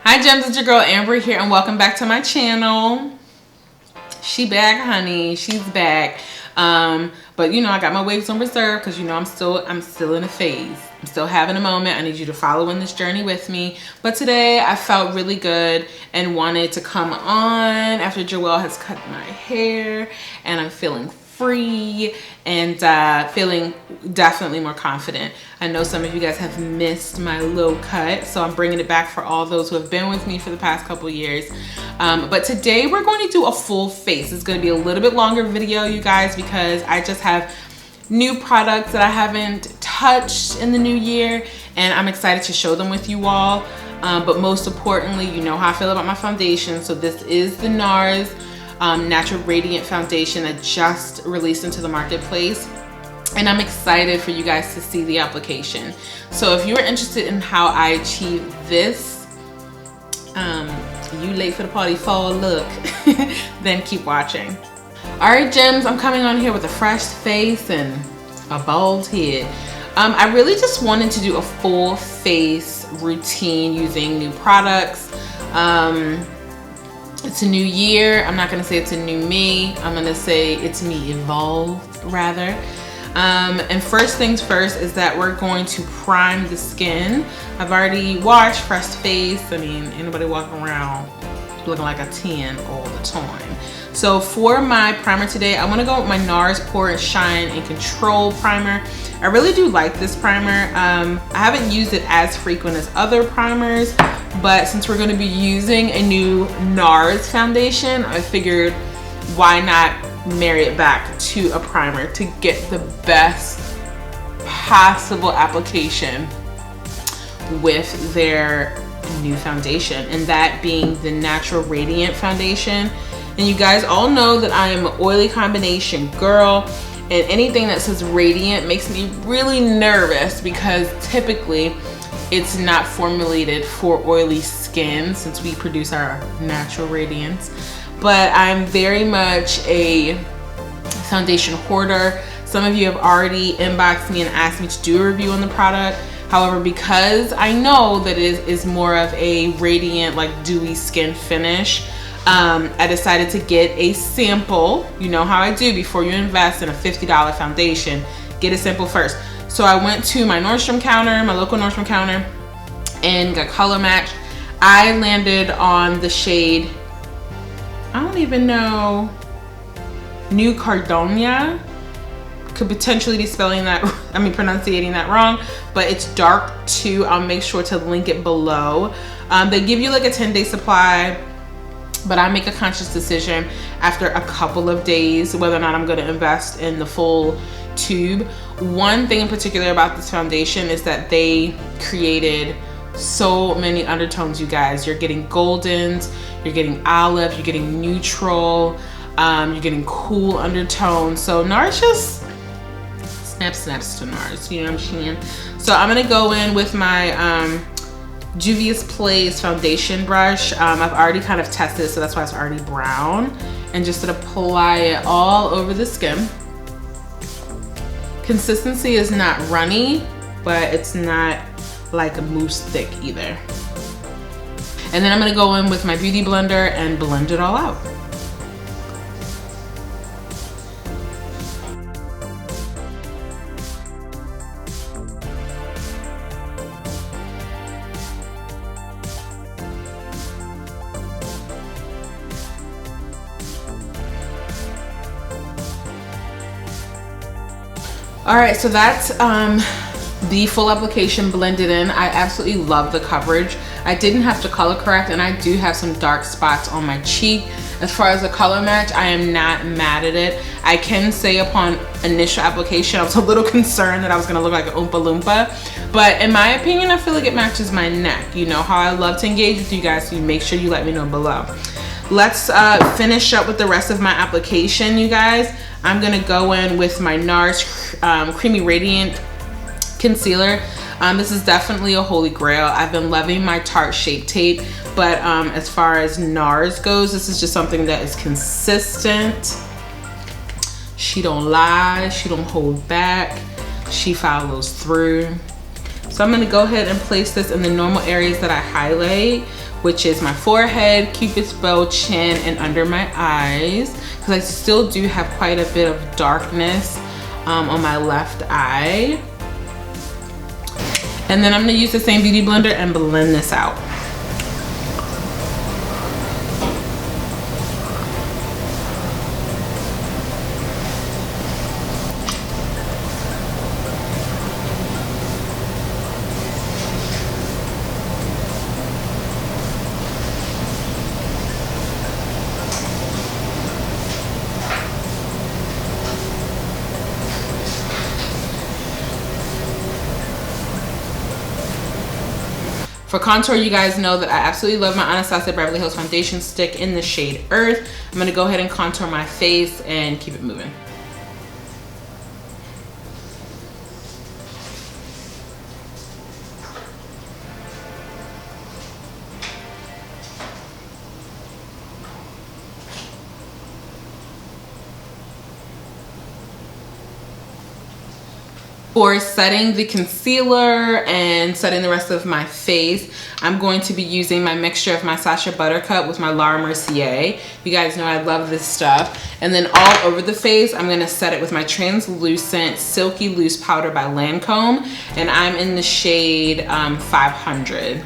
Hi gems, it's your girl Ambra here and welcome back to my channel. She back, honey, she's back. But you know, I got my waves on reserve because you know I'm still in a phase. I'm still having a moment. I need you to follow in this journey with me. But today I felt really good and wanted to come on after Joelle has cut my hair, and I'm feeling free and feeling definitely more confident. I know some of you guys have missed my low cut, so I'm bringing it back for all those who have been with me for the past couple years. But today we're going to do a full face. It's going to be a little bit longer video, you guys, because I just have new products that I haven't touched in the new year, and I'm excited to show them with you all. But most importantly, you know how I feel about my foundation. So this is the Nars Natural Radiant Foundation that just released into the marketplace, and I'm excited for you guys to see the application. So if you're interested in how I achieve this you late for the party fall look, then keep watching. All right gems, I'm coming on here with a fresh face and a bald head. I really just wanted to do a full face routine using new products. It's a new year. I'm not gonna say it's a new me. I'm gonna say it's me evolved, rather. And first things first is that we're going to prime the skin. I've already washed, fresh face. I mean, anybody walking around looking like a 10 all the time. So for my primer today, I wanna go with my Nars Pore and Shine and Control Primer. I really do like this primer. I haven't used it as frequent as other primers, but since we're gonna be using a new Nars foundation, I figured why not marry it back to a primer to get the best possible application with their new foundation, and that being the Natural Radiant Foundation. And you guys all know that I am an oily combination girl, and anything that says radiant makes me really nervous because typically it's not formulated for oily skin since we produce our natural radiance. But I'm very much a foundation hoarder. Some of you have already inboxed me and asked me to do a review on the product. However, because I know that it is more of a radiant, like dewy skin finish, I decided to get a sample. You know how I do. Before you invest in a $50 foundation, get a sample first. So I went to my Nordstrom counter, my local Nordstrom counter, and got color matched. I landed on the shade, I don't even know, New Caledonia. Could potentially be spelling that, pronunciating that wrong, but it's dark too. I'll make sure to link it below. They give you like a 10-day supply, but I make a conscious decision after a couple of days whether or not I'm gonna invest in the full tube. One thing in particular about this foundation is that they created so many undertones, you guys. You're getting goldens, you're getting olive, you're getting neutral, you're getting cool undertones. So Nars just snaps to Nars, you know what I'm saying? So I'm gonna go in with my Juvia's Place foundation brush. I've already kind of tested it, so that's why it's already brown, and just gonna apply it all over the skin. Consistency is not runny, but it's not like a mousse thick either. And then I'm gonna go in with my beauty blender and blend it all out. All right, so that's the full application blended in. I absolutely love the coverage. I didn't have to color correct, and I do have some dark spots on my cheek. As far as the color match, I am not mad at it. I can say upon initial application, I was a little concerned that I was gonna look like an Oompa Loompa, but in my opinion, I feel like it matches my neck. You know how I love to engage with you guys, so you make sure you let me know below. Let's finish up with the rest of my application, you guys. I'm gonna go in with my Nars Creamy Radiant Concealer. This is definitely a holy grail. I've been loving my Tarte Shape Tape, but as far as Nars goes, this is just something that is consistent. She don't lie, she don't hold back, she follows through. So I'm gonna go ahead and place this in the normal areas that I highlight which is my forehead, Cupid's bow, chin, and under my eyes, because I still do have quite a bit of darkness on my left eye. And then I'm gonna use the same beauty blender and blend this out. For contour, you guys know that I absolutely love my Anastasia Beverly Hills foundation stick in the shade Earth. I'm gonna go ahead and contour my face and keep it moving. For setting the concealer and setting the rest of my face, I'm going to be using my mixture of my Sacha Buttercup with my Laura Mercier. You guys know I love this stuff. And then all over the face, I'm gonna set it with my translucent Silky Loose Powder by Lancome. And I'm in the shade 500.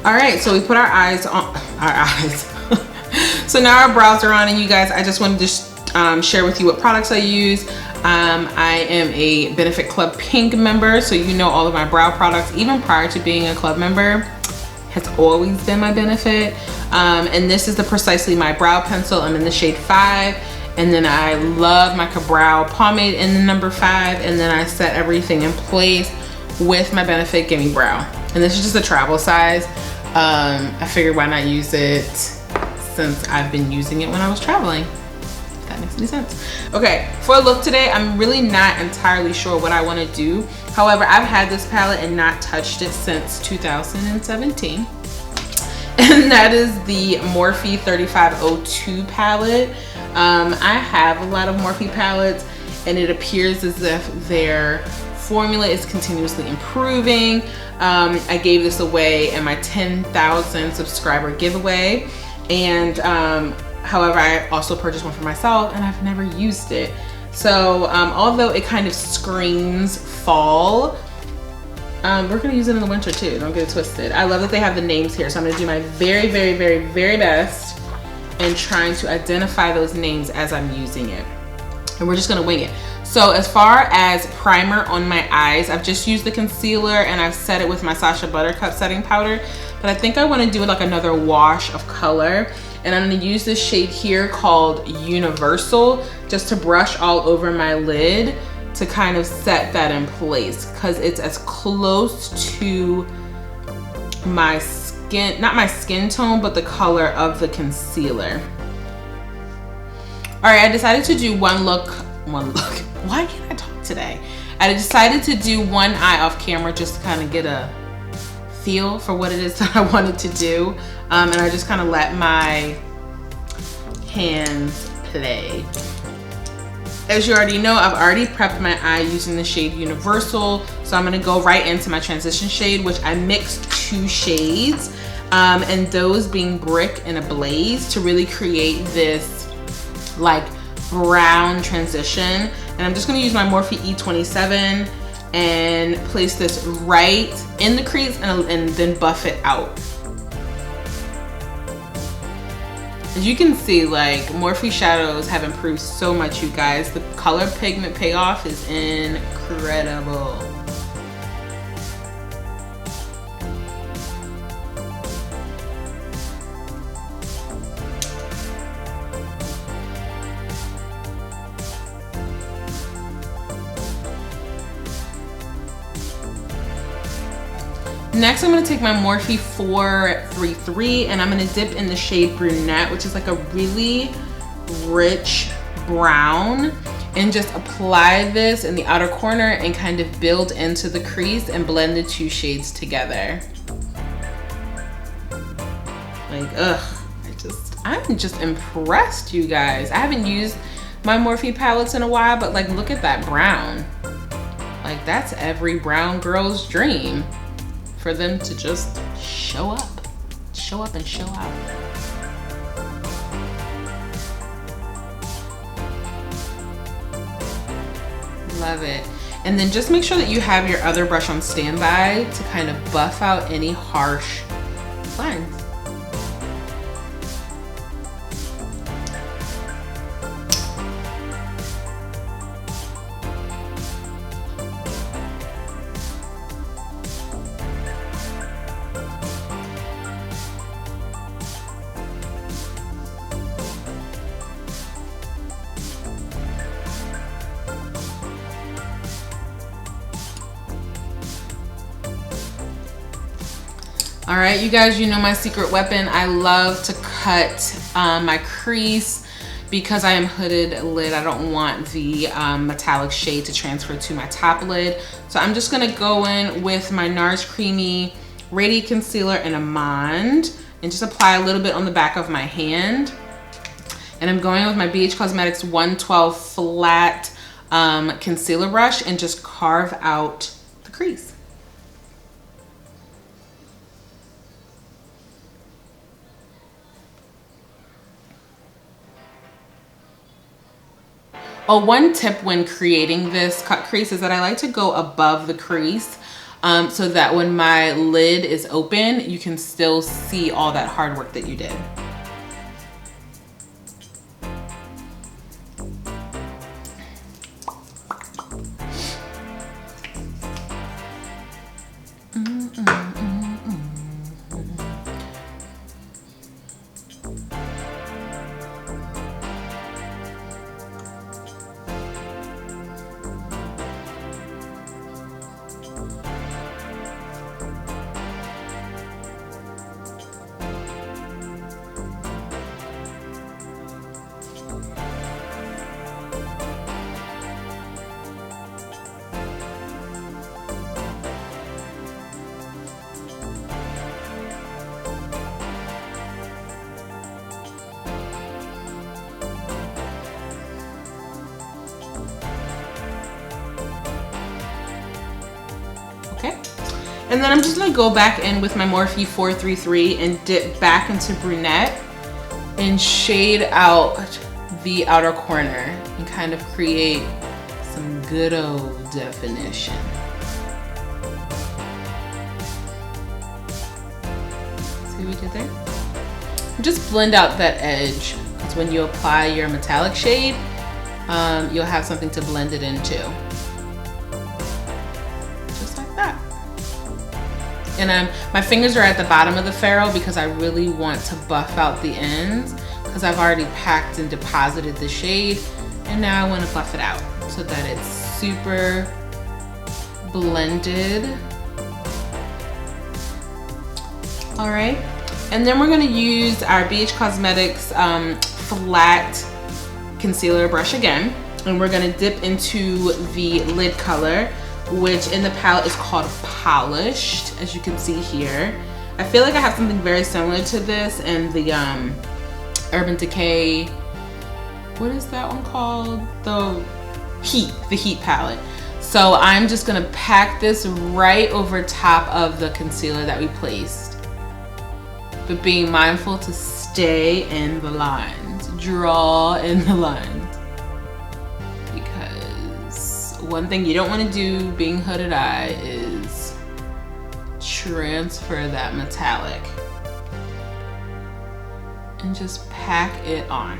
All right, so we put our eyes on, so now our brows are on, and you guys, I just wanted to share with you what products I use. I am a Benefit Club Pink member, so you know all of my brow products, even prior to being a club member, has always been my Benefit. And this is the Precisely My Brow Pencil. I'm in the shade 5. And then I love my Brow Pomade in the number 5. And then I set everything in place with my Benefit Gimme Brow. And this is just a travel size. I figured why not use it since I've been using it when I was traveling. If that makes any sense. Okay, for a look today, I'm really not entirely sure what I want to do. However, I've had this palette and not touched it since 2017. And that is the Morphe 3502 palette. I have a lot of Morphe palettes, and it appears as if their formula is continuously improving. I gave this away in my 10,000 subscriber giveaway, and however, I also purchased one for myself, and I've never used it. So although it kind of screams fall, we're gonna use it in the winter too, don't get it twisted. I love that they have the names here, so I'm gonna do my very, very, very, very best in trying to identify those names as I'm using it. And we're just gonna wing it. So as far as primer on my eyes, I've just used the concealer and I've set it with my Sacha Buttercup setting powder, but I think I wanna do like another wash of color. And I'm gonna use this shade here called Universal, just to brush all over my lid to kind of set that in place, because it's as close to my skin, not my skin tone, but the color of the concealer. All right, I decided to do one look. Why can't I talk today? I decided to do one eye off camera just to kind of get a feel for what it is that I wanted to do. And I just kind of let my hands play. As you already know, I've already prepped my eye using the shade Universal. So I'm gonna go right into my transition shade, which I mixed 2 shades. And those being Brick and Ablaze, to really create this like brown transition. And I'm just gonna use my Morphe E27 and place this right in the crease and then buff it out. As you can see, like, Morphe shadows have improved so much, you guys. The color pigment payoff is incredible. Next, I'm going to take my Morphe 433 and I'm going to dip in the shade Brunette, which is like a really rich brown, and just apply this in the outer corner and kind of build into the crease and blend the two shades together. Like, ugh, I'm just impressed, you guys. I haven't used my Morphe palettes in a while, but like, look at that brown. Like, that's every brown girl's dream. For them to just show up and show out. Love it. And then just make sure that you have your other brush on standby to kind of buff out any harsh lines. All right, you guys, you know my secret weapon. I love to cut my crease because I am hooded lid. I don't want the metallic shade to transfer to my top lid. So I'm just gonna go in with my Nars Creamy Radiant Concealer in Amande and just apply a little bit on the back of my hand. And I'm going with my BH Cosmetics 112 flat concealer brush and just carve out the crease. Oh, one tip when creating this cut crease is that I like to go above the crease so that when my lid is open, you can still see all that hard work that you did. Okay, and then I'm just gonna go back in with my Morphe 433 and dip back into Brunette and shade out the outer corner and kind of create some good old definition. See what we did there? Just blend out that edge, because when you apply your metallic shade, you'll have something to blend it into. Just like that. And my fingers are at the bottom of the ferrule because I really want to buff out the ends, because I've already packed and deposited the shade, and now I want to buff it out so that it's super blended. All right. And then we're gonna use our BH Cosmetics flat concealer brush again. And we're gonna dip into the lid color, which in the palette is called Polished, as you can see here. I feel like I have something very similar to this in the Urban Decay, what is that one called? The Heat palette. So I'm just gonna pack this right over top of the concealer that we placed. But being mindful to stay in the lines, draw in the lines. Because one thing you don't want to do being hooded eye is transfer that metallic and just pack it on.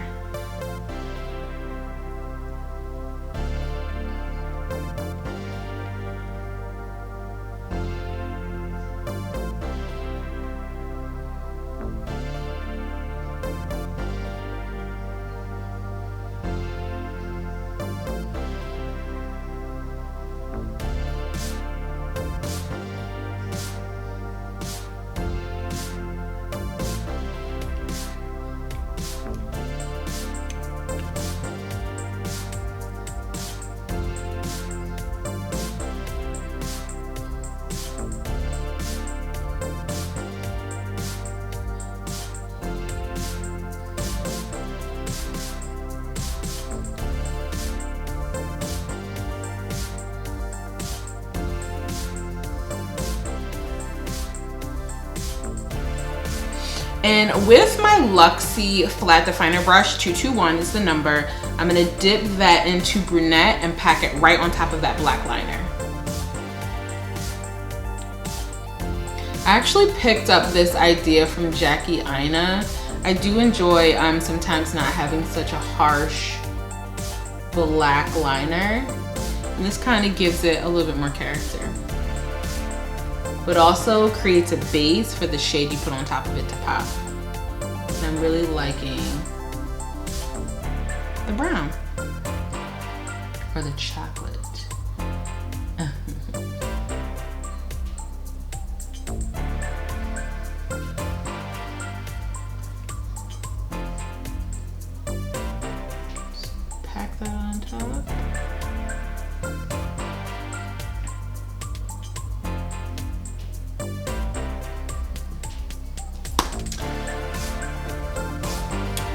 And with my Luxie flat definer brush, 221 is the number, I'm gonna dip that into brunette and pack it right on top of that black liner. I actually picked up this idea from Jackie Aina. I do enjoy sometimes not having such a harsh black liner. And this kind of gives it a little bit more character. But also creates a base for the shade you put on top of it to pop. And I'm really liking the brown or the chocolate. Just pack that on top.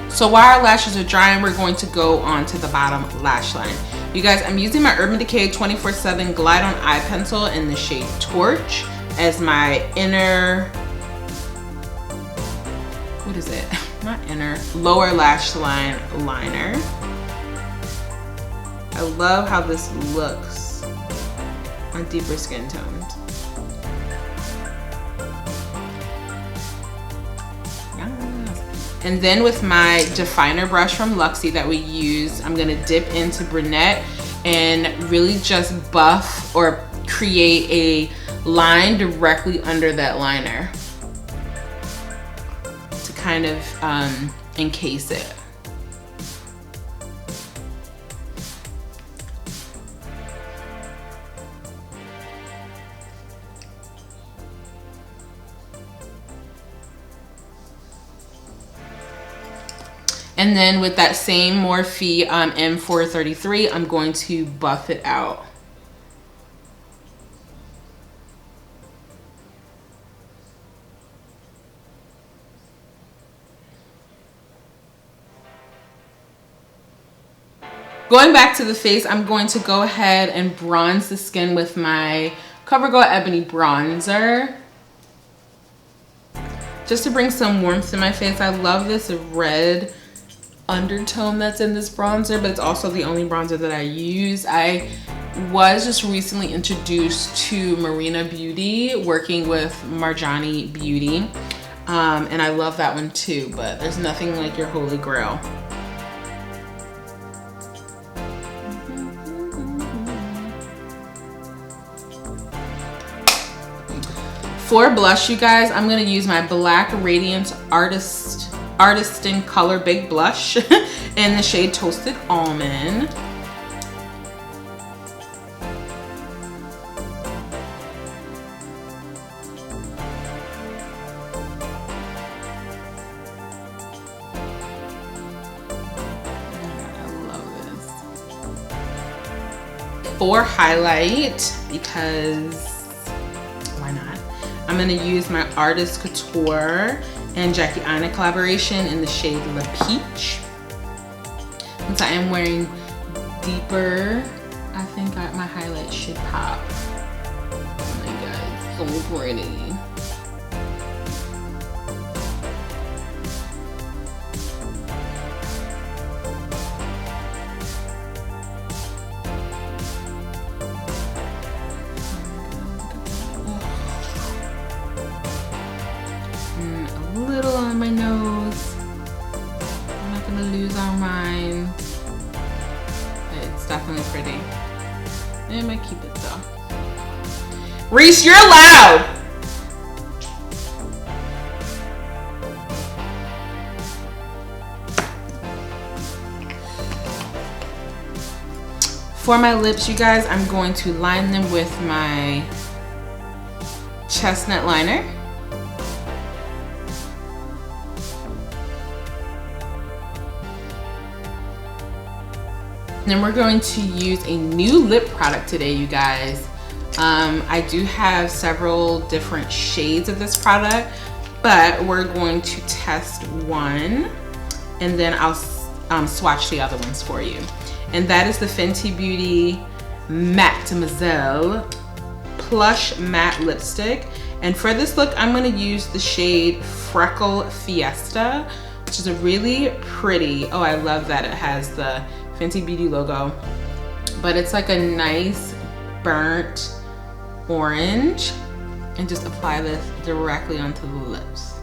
So while our lashes are drying, we're going to go on to the bottom lash line. You guys, I'm using my Urban Decay 24/7 Glide On Eye Pencil in the shade Torch as my inner, what is it? Not inner, lower lash line liner. I love how this looks on deeper skin tones. And then with my definer brush from Luxie that we used, I'm gonna dip into brunette and really just buff or create a line directly under that liner to kind of encase it. And then with that same Morphe M433, I'm going to buff it out. Going back to the face, I'm going to go ahead and bronze the skin with my CoverGirl Ebony Bronzer. Just to bring some warmth to my face. I love this red undertone that's in this bronzer, but it's also the only bronzer that I use. I was just recently introduced to Marina Beauty, working with Marjani Beauty, and I love that one too, but there's nothing like your holy grail. For blush, you guys, I'm gonna use my Black Radiance Artistin Color Big Blush in the shade Toasted Almond. I love this. For highlight, because why not? I'm gonna use my Artist Couture and Jackie Aina collaboration in the shade La Peach. Since I am wearing deeper, I think my highlight should pop. Oh my god, so pretty. A little on my nose. definitely pretty. I might keep it though. Reese, you're loud! For my lips, you guys, I'm going to line them with my chestnut liner. Then we're going to use a new lip product today, you guys. I do have several different shades of this product, but we're going to test one and then I'll swatch the other ones for you. And that is the Fenty Beauty Mademoiselle Plush Matte Lipstick. And for this look, I'm gonna use the shade Freckle Fiesta, which is a really pretty, oh, I love that it has the Fenty Beauty logo, but it's like a nice burnt orange, and just apply this directly onto the lips.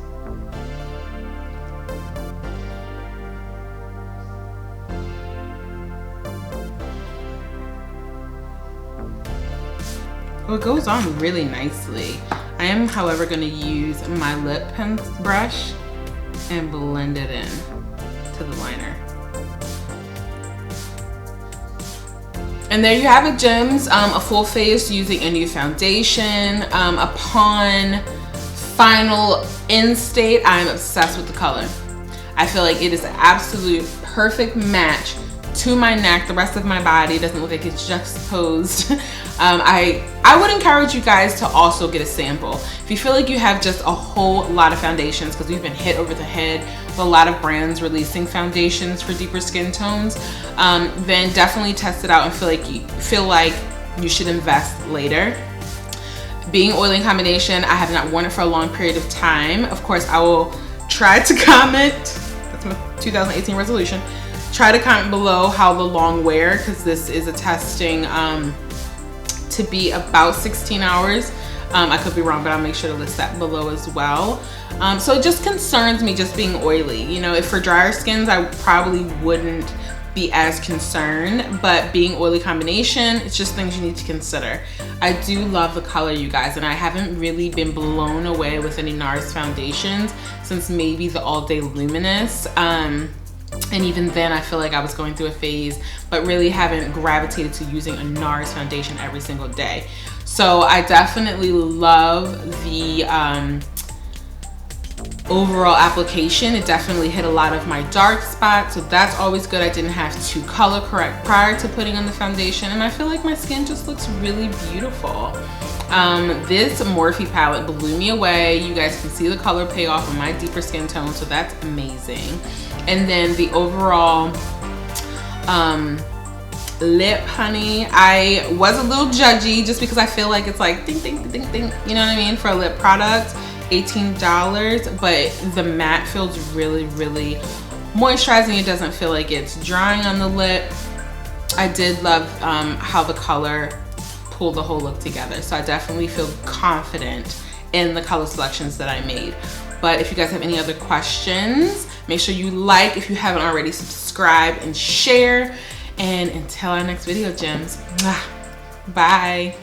Well, it goes on really nicely. I am, however, going to use my lip pen brush and blend it in to the liner. And there you have it, gems. A full face using a new foundation. Upon final end state, I'm obsessed with the color. I feel like it is an absolute perfect match to my neck. The rest of my body doesn't look like it's juxtaposed. I would encourage you guys to also get a sample. If you feel like you have just a whole lot of foundations, because we've been hit over the head with a lot of brands releasing foundations for deeper skin tones, then definitely test it out and feel like you should invest later. Being oily in combination, I have not worn it for a long period of time. Of course, I will try to comment, that's my 2018 resolution, try to comment below how the Longwear, because this is a testing to be about 16 hours. I could be wrong, but I'll make sure to list that below as well. So it just concerns me just being oily. You know, if for drier skins, I probably wouldn't be as concerned, but being oily combination, it's just things you need to consider. I do love the color, you guys, and I haven't really been blown away with any Nars foundations since maybe the All Day Luminous. And even then, I feel like I was going through a phase, but really haven't gravitated to using a Nars foundation every single day. So I definitely love the overall application. It definitely hit a lot of my dark spots, so that's always good. I didn't have to color correct prior to putting on the foundation, and I feel like my skin just looks really beautiful. This Morphe palette blew me away. You guys can see the color payoff on my deeper skin tone, so that's amazing. And then the overall lip, honey, I was a little judgy just because I feel like it's like ding, ding, ding, ding, you know what I mean, for a lip product. $18, but the matte feels really, really moisturizing. It doesn't feel like it's drying on the lip. I did love how the color pulled the whole look together, so I definitely feel confident in the color selections that I made. But if you guys have any other questions, make sure you like, if you haven't already, subscribe and share. And until our next video, gems, bye.